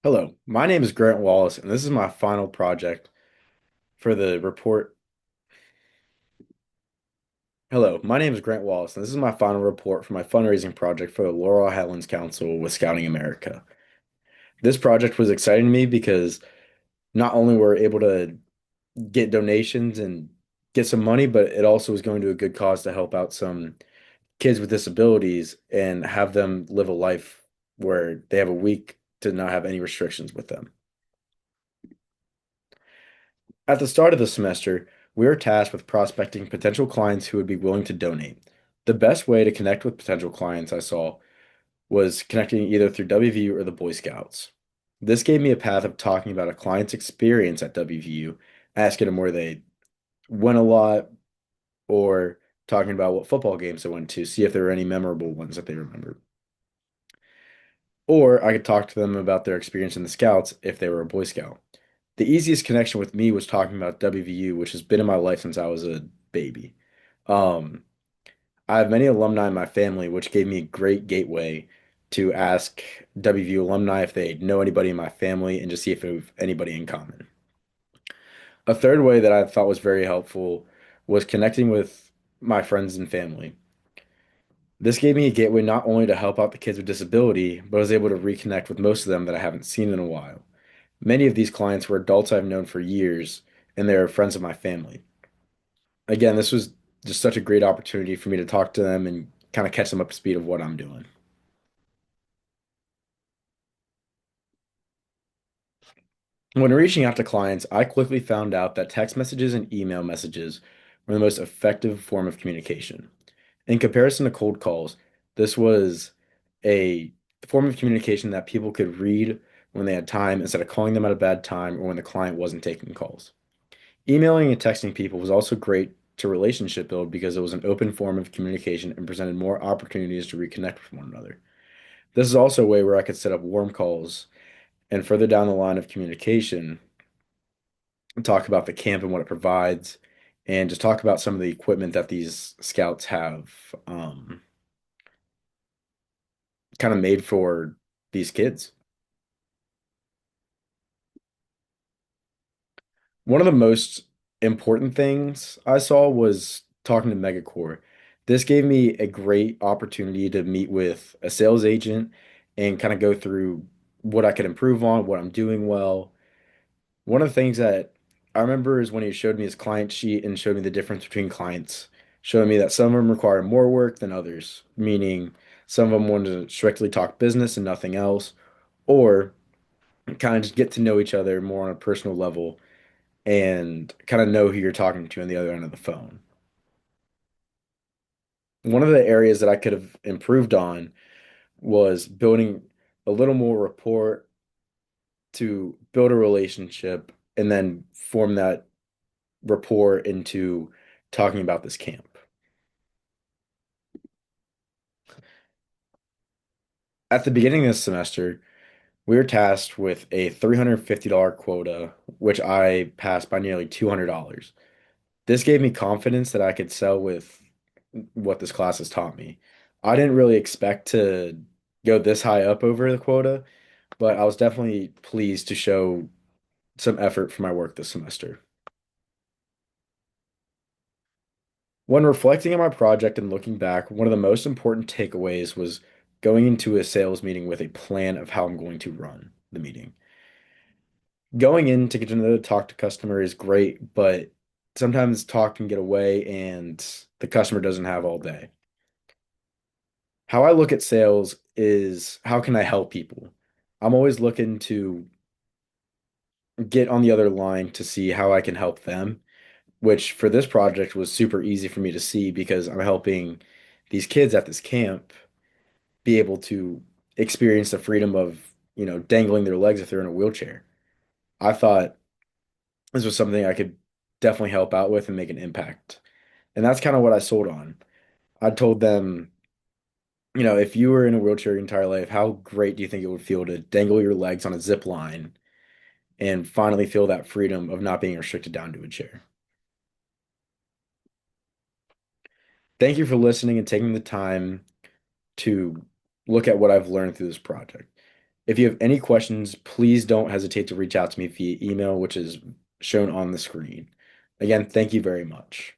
Hello, my name is Grant Wallace, and this is my final project for the report. Hello, my name is Grant Wallace, and this is my final report for my fundraising project for the Laurel Highlands Council with Scouting America. This project was exciting to me because not only were we able to get donations and get some money, but it also was going to a good cause to help out some kids with disabilities and have them live a life where they have a week to not have any restrictions with them. At the start of the semester, we were tasked with prospecting potential clients who would be willing to donate. The best way to connect with potential clients I saw was connecting either through WVU or the Boy Scouts. This gave me a path of talking about a client's experience at WVU, asking them where they went a lot, or talking about what football games they went to, see if there were any memorable ones that they remembered. Or I could talk to them about their experience in the Scouts if they were a Boy Scout. The easiest connection with me was talking about WVU, which has been in my life since I was a baby. Um, I have many alumni in my family, which gave me a great gateway to ask WVU alumni if they know anybody in my family and just see if we have anybody in common. A third way that I thought was very helpful was connecting with my friends and family. This gave me a gateway not only to help out the kids with disability, but I was able to reconnect with most of them that I haven't seen in a while. Many of these clients were adults I've known for years, and they're friends of my family. Again, this was just such a great opportunity for me to talk to them and kind of catch them up to speed of what I'm doing. When reaching out to clients, I quickly found out that text messages and email messages were the most effective form of communication. In comparison to cold calls, this was a form of communication that people could read when they had time instead of calling them at a bad time or when the client wasn't taking calls. Emailing and texting people was also great to relationship build because it was an open form of communication and presented more opportunities to reconnect with one another. This is also a way where I could set up warm calls and further down the line of communication, talk about the camp and what it provides, and just talk about some of the equipment that these scouts have kind of made for these kids. One of the most important things I saw was talking to Megacore. This gave me a great opportunity to meet with a sales agent and kind of go through what I could improve on, what I'm doing well. One of the things that I remember is when he showed me his client sheet and showed me the difference between clients, showing me that some of them require more work than others, meaning some of them wanted to strictly talk business and nothing else, or kind of just get to know each other more on a personal level and kind of know who you're talking to on the other end of the phone. One of the areas that I could have improved on was building a little more rapport to build a relationship and then form that rapport into talking about this camp. At the beginning of this semester, we were tasked with a $350 quota, which I passed by nearly $200. This gave me confidence that I could sell with what this class has taught me. I didn't really expect to go this high up over the quota, but I was definitely pleased to show some effort for my work this semester. When reflecting on my project and looking back, one of the most important takeaways was going into a sales meeting with a plan of how I'm going to run the meeting. Going in to get to know talk to customer is great, but sometimes talk can get away and the customer doesn't have all day. How I look at sales is how can I help people? I'm always looking to get on the other line to see how I can help them, which for this project was super easy for me to see because I'm helping these kids at this camp be able to experience the freedom of, dangling their legs if they're in a wheelchair. I thought this was something I could definitely help out with and make an impact. And that's kind of what I sold on. I told them, if you were in a wheelchair your entire life, how great do you think it would feel to dangle your legs on a zip line and finally feel that freedom of not being restricted down to a chair? Thank you for listening and taking the time to look at what I've learned through this project. If you have any questions, please don't hesitate to reach out to me via email, which is shown on the screen. Again, thank you very much.